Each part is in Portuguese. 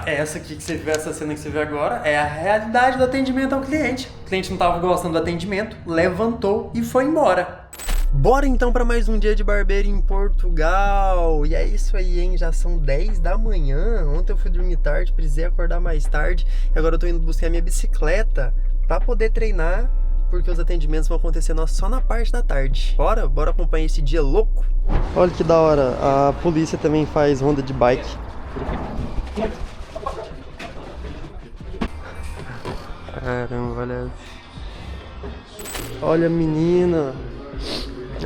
Essa aqui que você vê, essa cena que você vê agora, é a realidade do atendimento ao cliente. O cliente não estava gostando do atendimento, levantou e foi embora. Bora então para mais um dia de barbeiro em Portugal. E é isso aí, hein? Já são 10 da manhã. Ontem eu fui dormir tarde, precisei acordar mais tarde. E agora eu tô indo buscar a minha bicicleta para poder treinar, porque os atendimentos vão acontecer só na parte da tarde. Bora acompanhar esse dia louco. Olha que da hora, a polícia também faz ronda de bike. Caramba, olha a menina.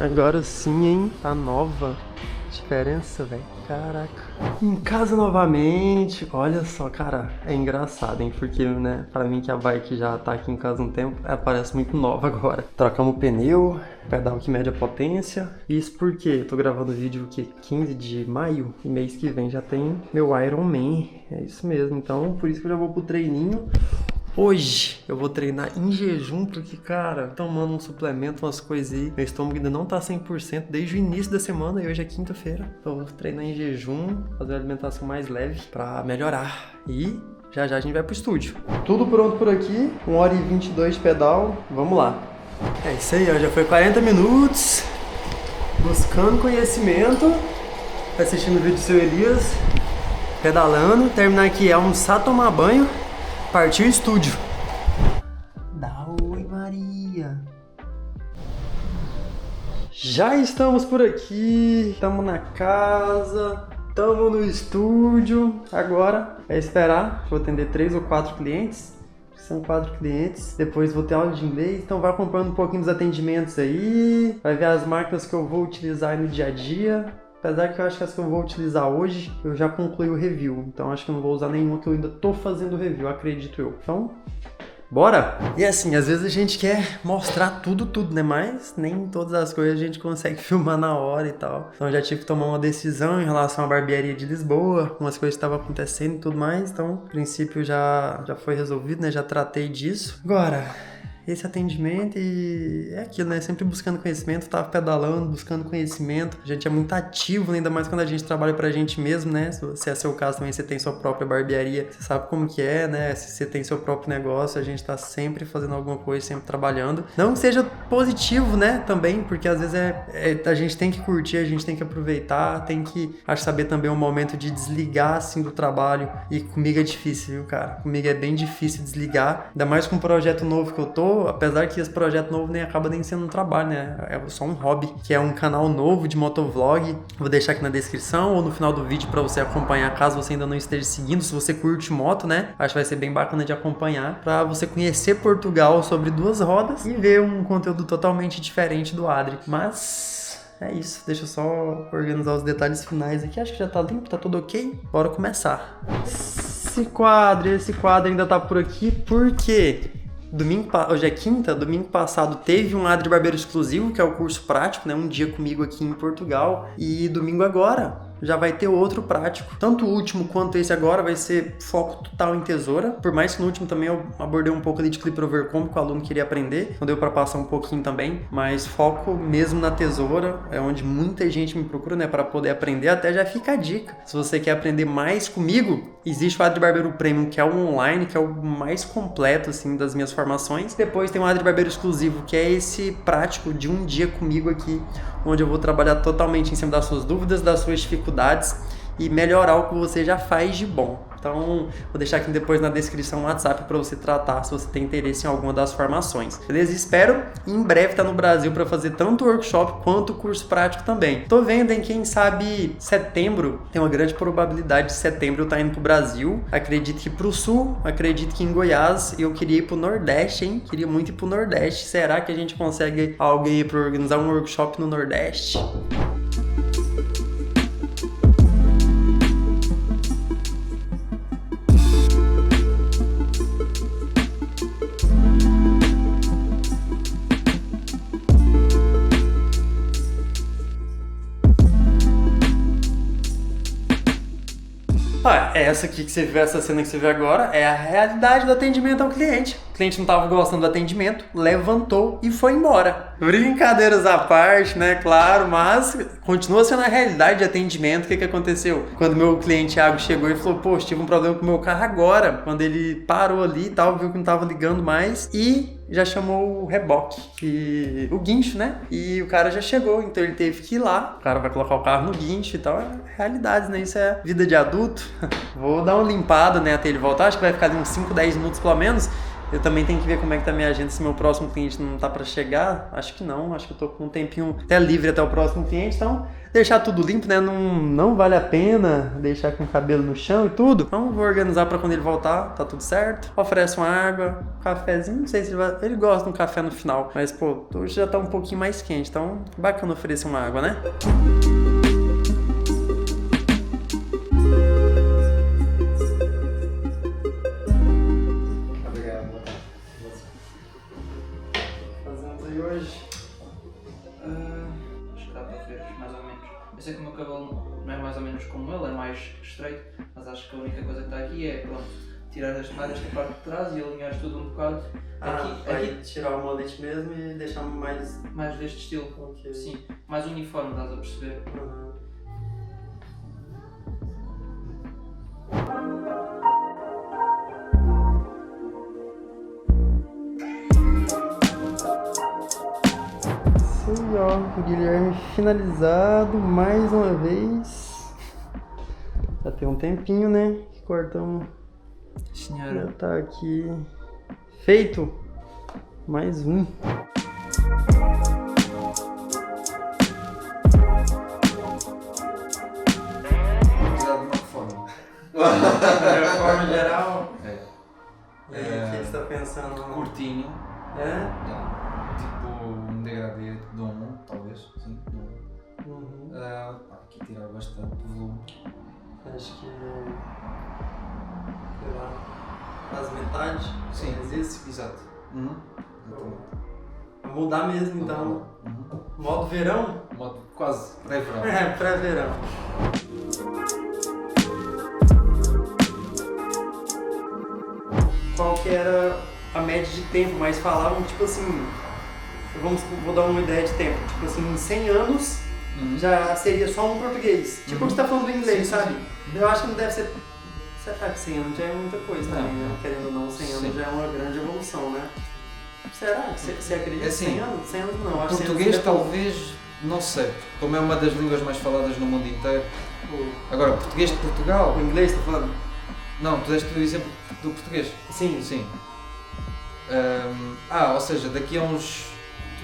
Agora sim, hein? Tá nova. Diferença, velho. Caraca. Em casa novamente. Olha só, cara. É engraçado, hein? Porque, né? Pra mim que a bike já tá aqui em casa um tempo, ela parece muito nova agora. Trocamos o pneu, pedal que mede a potência. Isso porque eu tô gravando o vídeo que 15 de maio. E mês que vem já tem meu Iron Man. É isso mesmo. Então, por isso que eu já vou pro treininho. Hoje eu vou treinar em jejum porque, cara, tomando um suplemento, umas coisas aí. Meu estômago ainda não tá 100% desde o início da semana e hoje é quinta-feira. Então eu vou treinar em jejum, fazer uma alimentação mais leve pra melhorar. E já a gente vai pro estúdio. Tudo pronto por aqui, 1h22 de pedal, vamos lá. É isso aí, ó, já foi 40 minutos buscando conhecimento, assistindo o vídeo do seu Elias, pedalando, terminar aqui, almoçar, tomar banho. Partiu o estúdio. Dá oi, Maria. Já estamos por aqui. Estamos na casa. Estamos no estúdio. Agora é esperar. Vou atender 3 ou 4 clientes. São 4 clientes. Depois vou ter aula de inglês. Então vai acompanhando um pouquinho dos atendimentos aí. Vai ver as máquinas que eu vou utilizar aí no dia a dia. Apesar que eu acho que as que eu vou utilizar hoje, eu já concluí o review. Então acho que eu não vou usar nenhuma que eu ainda tô fazendo o review, acredito eu. Então, bora! E assim, às vezes a gente quer mostrar tudo, né? Mas nem todas as coisas a gente consegue filmar na hora e tal. Então eu já tive que tomar uma decisão em relação à barbearia de Lisboa. Umas coisas estavam acontecendo e tudo mais. Então, no princípio já foi resolvido, né? Já tratei disso. Agora, esse atendimento e é aquilo, né? Sempre buscando conhecimento, tava pedalando, buscando conhecimento. A gente é muito ativo, ainda mais quando a gente trabalha pra gente mesmo, né? Se é seu caso também, você tem sua própria barbearia, você sabe como que é, né? Se você tem seu próprio negócio, a gente tá sempre fazendo alguma coisa, sempre trabalhando. Não que seja positivo, né? Também, porque às vezes a gente tem que curtir, a gente tem que aproveitar, tem que, acho, saber também o momento de desligar, assim, do trabalho. E comigo é difícil, viu, cara? Comigo é bem difícil desligar, ainda mais com um projeto novo que eu tô. Apesar que esse projeto novo acaba nem sendo um trabalho, né? É só um hobby, que é um canal novo de motovlog. Vou deixar aqui na descrição ou no final do vídeo pra você acompanhar, caso você ainda não esteja seguindo. Se você curte moto, né? Acho que vai ser bem bacana de acompanhar, pra você conhecer Portugal sobre 2 rodas e ver um conteúdo totalmente diferente do Adri. Mas é isso, deixa eu só organizar os detalhes finais aqui. Acho que já tá limpo, tá tudo ok. Bora começar. Esse quadro ainda tá por aqui porque hoje é quinta, domingo passado teve um Adri Barbeiro exclusivo, que é o curso prático, né? Um dia comigo aqui em Portugal. E domingo agora já vai ter outro prático. Tanto o último quanto esse agora vai ser foco total em tesoura. Por mais que no último também eu abordei um pouco ali de clip over comb, que o aluno queria aprender. Então deu pra passar um pouquinho também. Mas foco mesmo na tesoura, é onde muita gente me procura, né? Pra poder aprender. Até já fica a dica. Se você quer aprender mais comigo, existe o Adri Barbeiro Premium, que é o online, que é o mais completo, assim, das minhas formações. Depois tem o Adri Barbeiro Exclusivo, que é esse prático de um dia comigo aqui, onde eu vou trabalhar totalmente em cima das suas dúvidas, das suas dificuldades e melhorar o que você já faz de bom. Então, vou deixar aqui depois na descrição o WhatsApp para você tratar, se você tem interesse em alguma das formações. Beleza? Espero em breve estar no Brasil para fazer tanto o workshop quanto o curso prático também. Tô vendo em quem sabe setembro, tem uma grande probabilidade de setembro eu estar indo pro Brasil. Acredito que pro sul, acredito que em Goiás. Eu queria ir pro Nordeste, hein? Queria muito ir pro Nordeste. Será que a gente consegue alguém para organizar um workshop no Nordeste? Essa aqui que você vê, essa cena que você vê agora, é a realidade do atendimento ao cliente. cliente não tava gostando do atendimento, levantou e foi embora. Brincadeiras à parte, né? Claro, mas continua sendo a realidade de atendimento. O que aconteceu? Quando meu cliente Thiago chegou e falou, poxa, tive um problema com o meu carro agora. Quando ele parou ali e tal, viu que não tava ligando mais e já chamou o reboque, o guincho, né? E o cara já chegou, então ele teve que ir lá. O cara vai colocar o carro no guincho e tal. É realidade, né? Isso é vida de adulto. Vou dar uma limpada, né, até ele voltar. Acho que vai ficar ali uns 5, 10 minutos pelo menos. Eu também tenho que ver como é que tá a minha agenda, se meu próximo cliente não tá pra chegar. Acho que não, acho que eu tô com um tempinho até livre até o próximo cliente. Então, deixar tudo limpo, né? Não vale a pena deixar com o cabelo no chão e tudo. Então, vou organizar pra quando ele voltar, tá tudo certo. Oferece uma água, um cafezinho, não sei se ele gosta de um café no final. Mas, pô, hoje já tá um pouquinho mais quente, então bacana oferecer uma água, né? Eu sei que o meu cabelo não é mais ou menos como ele, é mais estreito, mas acho que a única coisa que está aqui é, pronto, tirar esta parte de trás e alinhar tudo um bocado. Aqui tirar o molete mesmo e deixar mais deste estilo, okay. Sim, mais uniforme, estás a perceber? Aí, ó, o Guilherme finalizado mais uma vez. Já tem um tempinho, né? Que cortamos. Senhora. Já tá aqui feito. Mais um. Precisar de uma reforma. Reforma geral. É. E aí, o que você tá pensando? Curtinho. É? Tipo um degradê de um, talvez. Sim, de um. Uhum. Aqui tirar bastante volume. Acho que. Sei lá. As metades? Sim. Talvez isso? Exato. Exatamente. Mudar mesmo então. Modo verão? Modo quase pré-verão. É, pré-verão. Qual que era a média de tempo? Mas falavam tipo assim. Vou dar uma ideia de tempo. Tipo assim, em 100 anos já seria só um português. Tipo o que você tá falando do inglês, Sim, sabe? sim. Eu acho que não deve ser. Será que 100 anos já é muita coisa Não, também, né? não. Querendo ou não, 100 anos Sim. já é uma grande evolução, né? Será? Você acredita? É assim, 100 anos? 100 anos não. Acho que 100 anos Português ainda é pouco. talvez, não sei, como é uma das línguas mais faladas no mundo inteiro. Agora, português de Portugal, O inglês, tá falando? não, tu deste o exemplo do português. Sim. Sim. Ou seja, daqui a uns...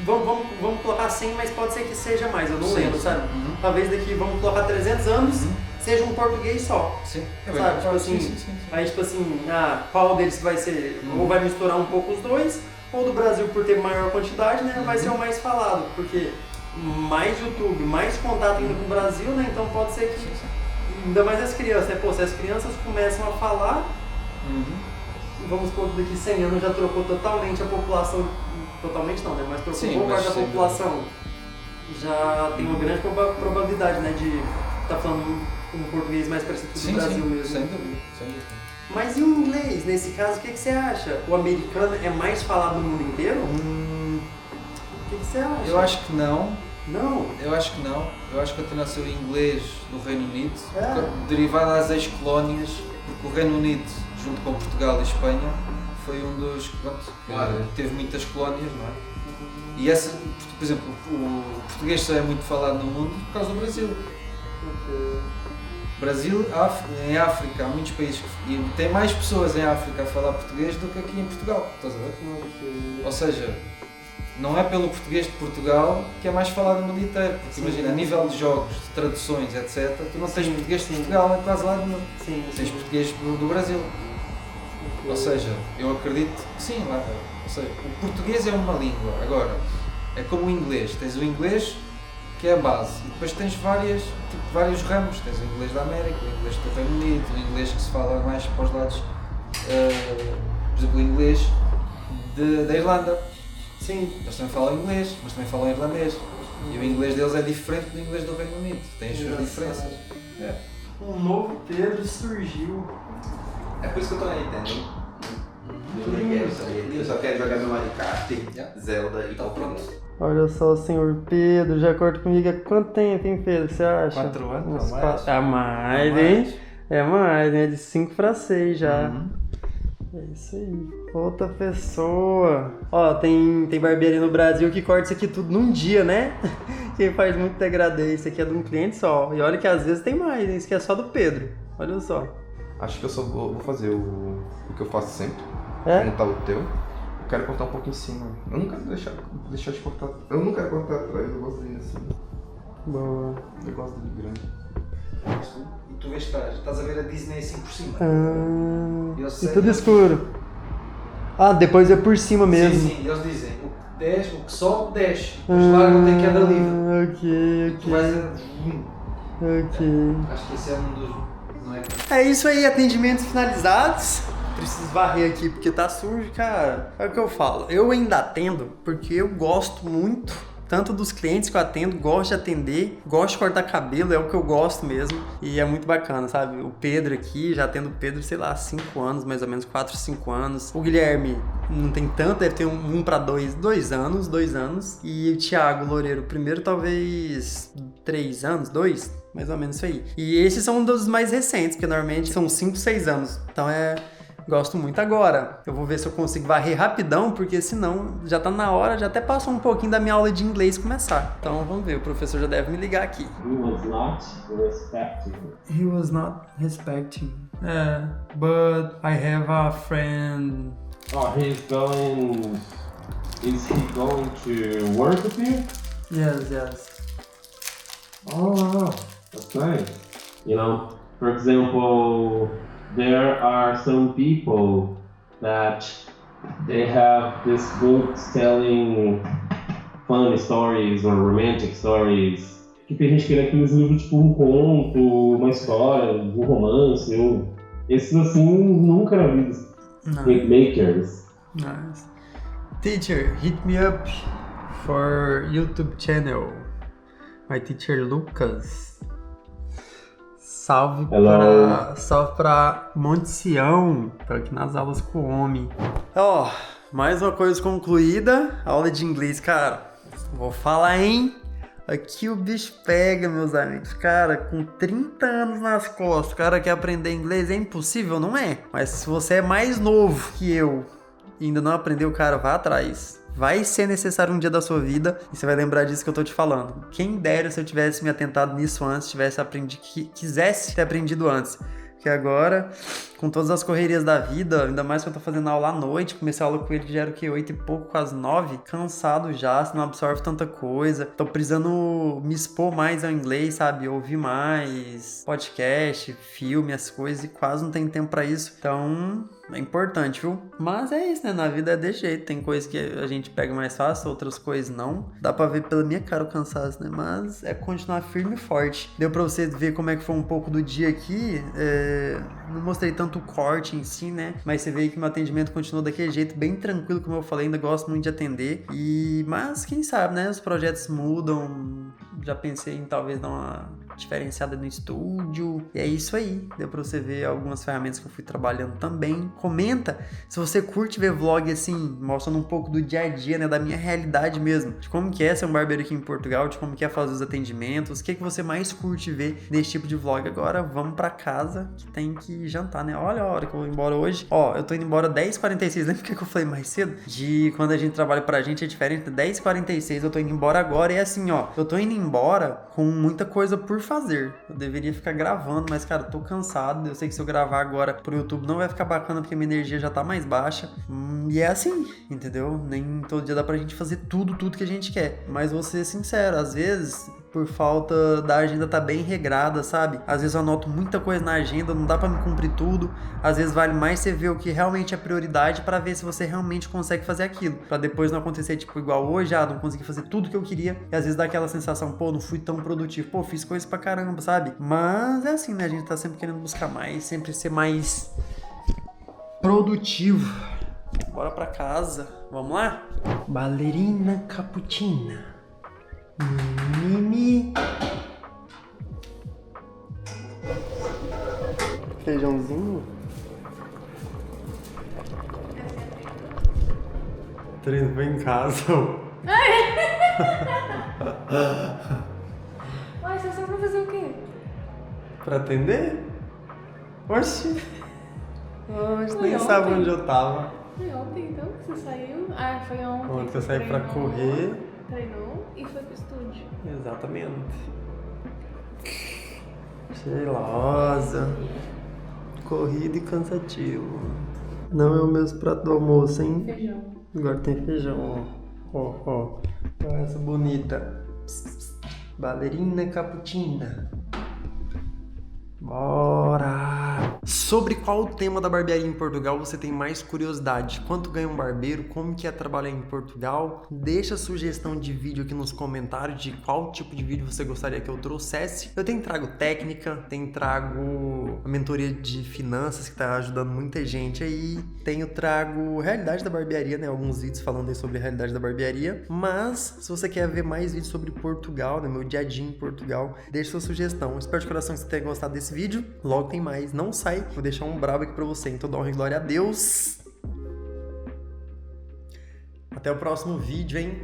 Vamos colocar 100, mas pode ser que seja mais, eu não Sim. lembro, sabe? Uhum. Talvez daqui, vamos colocar 300 anos, seja um português só. Sim. Sabe, tipo assim, sim. aí tipo assim, qual deles vai ser, ou vai misturar um pouco os dois, ou do Brasil por ter maior quantidade, né, vai ser o mais falado, porque mais YouTube, mais contato ainda com o Brasil, né, então pode ser que, ainda mais as crianças, né, pô, se as crianças começam a falar, vamos supor que daqui 100 anos já trocou totalmente a população, totalmente não, né, mas trocou Sim, boa parte da mas sim. população, já tem uma grande probabilidade, né, de estar falando um português mais parecido com o do Brasil mesmo. Sem dúvida, sem dúvida. Mas e o inglês, nesse caso, o que você acha? O americano é mais falado no mundo inteiro? O que você acha? Eu acho que não. Não? Eu acho que não. Eu acho que continua a ser o inglês do Reino Unido, É. derivado das ex-colónias, porque o Reino Unido, junto com Portugal e Espanha, foi um dos que teve muitas colónias, não é? E essa, por exemplo, o português só é muito falado no mundo por causa do Brasil. Brasil, em África, há muitos países e tem mais pessoas em África a falar português do que aqui em Portugal, estás a ver? Ou seja, não é pelo português de Portugal que é mais falado no mundo inteiro, porque imagina, a nível de jogos, de traduções, etc, tu não tens português de Portugal em quase lado nenhum, tens português do Brasil. Ou seja, eu acredito que sim, lá, ou seja, o português é uma língua, agora, é como o inglês, tens o inglês que é a base, e depois tens vários ramos, tens o inglês da América, o inglês do Reino Unido, o inglês que se fala mais para os lados, por exemplo, o inglês da Irlanda. Sim. Eles também falam inglês, mas também falam irlandês. E o inglês deles é diferente do inglês do Reino Unido, tem as suas diferenças. Um novo Pedro surgiu. É por isso que eu tô aí, entendeu? Eu só quero jogar meu Mario Kart, Zelda e Tá Pokémon. pronto. Olha só o senhor Pedro, já acorda comigo há quanto tempo, hein, Pedro? Você acha? 4 anos, Uns ou mais? A mais, hein? É mais, né? De 5 pra 6 já. Uhum. É isso aí. Outra pessoa. Ó, tem barbearia no Brasil que corta isso aqui tudo num dia, né? Quem faz muito degradê. Isso aqui é de um cliente só. E olha que às vezes tem mais, hein? Isso aqui é só do Pedro. Olha só. Acho que eu só vou fazer o que eu faço sempre. É? Como tá o teu. Eu quero cortar um pouco em cima. Eu não quero deixar de cortar. Eu não quero cortar atrás, eu gosto dele assim. Boa. Eu gosto dele grande. E tu vês que estás a ver a Disney assim por cima. Ah, Eu e sei. tudo escuro. Ah, depois é por cima mesmo. Sim, eles dizem, o que sobe, desce. Depois largam, tem queda livre. Ok, Tu vais a... ok. Acho que esse é um dos... Não é? É isso aí, atendimentos finalizados. Preciso varrer aqui porque tá sujo, cara. É o que eu falo. Eu ainda atendo porque eu gosto muito, tanto dos clientes que eu atendo, gosto de atender, gosto de cortar cabelo, é o que eu gosto mesmo. E é muito bacana, sabe? O Pedro aqui, já atendo o Pedro, sei lá, 5 anos, mais ou menos, 4, 5 anos. O Guilherme não tem tanto, deve ter 1 para 2 anos. E o Thiago Loureiro, primeiro talvez 3 anos, 2, mais ou menos isso aí. E esses são um dos mais recentes, porque normalmente são 5, 6 anos. Então gosto muito. Agora, eu vou ver se eu consigo varrer rapidão, porque senão já tá na hora, já até passou um pouquinho da minha aula de inglês começar. Então vamos ver, o professor já deve me ligar aqui. He was not respecting. He was not respecting. But I have a friend. Oh, he's going. Is he going to work with you? Yes. Oh, that's nice. You know, for example, there are some people that they have this books telling funny stories or romantic stories. Que tem gente que lê aqueles livros tipo um conto, uma história, um romance. Esses assim nunca era visto. Makers. Nice. Teacher, hit me up for YouTube channel. My teacher Lucas. Salve pra Monte Sião. Tô aqui nas aulas com o homem. Ó, mais uma coisa concluída. Aula de inglês, cara. Vou falar, hein? Aqui o bicho pega, meus amigos. Cara, com 30 anos nas costas, o cara quer aprender inglês, é impossível, não é? Mas se você é mais novo que eu e ainda não aprendeu, cara, vá atrás. Vai ser necessário um dia da sua vida e você vai lembrar disso que eu tô te falando. Quem dera se eu tivesse me atentado nisso antes, quisesse ter aprendido antes. Porque agora, com todas as correrias da vida, ainda mais que eu tô fazendo aula à noite, comecei a aula com ele que já era o quê? 8 e pouco, quase 9, cansado já, você não absorve tanta coisa. Tô precisando me expor mais ao inglês, sabe? Ouvir mais podcast, filme, as coisas, e quase não tem tempo pra isso. Então, é importante, viu? Mas é isso, né? Na vida é desse jeito. Tem coisas que a gente pega mais fácil, outras coisas não. Dá pra ver pela minha cara o cansaço, né? Mas é continuar firme e forte. Deu pra vocês ver como é que foi um pouco do dia aqui. Não mostrei tanto o corte em si, né? Mas você vê que meu atendimento continuou daquele jeito, bem tranquilo, como eu falei. Ainda gosto muito de atender. Mas quem sabe, né? Os projetos mudam. Já pensei em talvez dar uma diferenciada no estúdio. E é isso aí. Deu pra você ver algumas ferramentas que eu fui trabalhando também. Comenta se você curte ver vlog assim, mostrando um pouco do dia a dia, né? Da minha realidade mesmo. De como que é ser um barbeiro aqui em Portugal, de como que é fazer os atendimentos. O que você mais curte ver nesse tipo de vlog. Agora vamos pra casa que tem que jantar, né? Olha a hora que eu vou embora hoje. Ó, eu tô indo embora 10h46. Lembra que eu falei mais cedo? De quando a gente trabalha pra gente é diferente. 10h46 eu tô indo embora agora. E é assim, ó. Eu tô indo embora com muita coisa por fazer. Eu deveria ficar gravando, mas, cara, eu tô cansado. Eu sei que se eu gravar agora pro YouTube não vai ficar bacana porque minha energia já tá mais baixa. E é assim, entendeu? Nem todo dia dá pra gente fazer tudo que a gente quer. Mas vou ser sincero, às vezes, por falta da agenda tá bem regrada, sabe? Às vezes eu anoto muita coisa na agenda, não dá pra me cumprir tudo. Às vezes vale mais você ver o que realmente é prioridade pra ver se você realmente consegue fazer aquilo. Pra depois não acontecer, tipo, igual hoje, não consegui fazer tudo que eu queria. E às vezes dá aquela sensação, pô, não fui tão produtivo. Pô, fiz coisas pra caramba, sabe? Mas é assim, né? A gente tá sempre querendo buscar mais, sempre ser mais produtivo. Bora pra casa. Vamos lá? Ballerina Cappuccina. Mimi. Feijãozinho. treino foi em casa. Uai, você só pra fazer o quê? Pra atender? Oxi. Oxe, Foi nem sabe ontem? onde eu tava. Foi ontem então que você saiu? Ah, foi ontem. Ontem que eu Você saí pra treinou, correr. Treinou e foi pro estúdio. Exatamente. Cheirosa. Corrido e cansativo. Não é o mesmo prato do almoço, hein? Feijão. Agora tem feijão, ó. Ó. Olha essa bonita. Ballerina Caputina. Bora! Sobre qual o tema da barbearia em Portugal você tem mais curiosidade? Quanto ganha um barbeiro? Como que é trabalhar em Portugal? Deixa sugestão de vídeo aqui nos comentários de qual tipo de vídeo você gostaria que eu trouxesse. Eu tenho trago técnica, tenho trago a mentoria de finanças que tá ajudando muita gente aí. Tenho trago realidade da barbearia, né? Alguns vídeos falando aí sobre a realidade da barbearia. Mas se você quer ver mais vídeos sobre Portugal, né? Meu dia a dia em Portugal, deixa sua sugestão. Espero de coração que você tenha gostado desse vídeo. Logo tem mais, não sai. Vou deixar um brabo aqui pra você. Então dá honra e glória a Deus. Até o próximo vídeo, hein?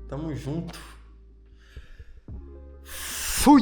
Tamo junto. Fui!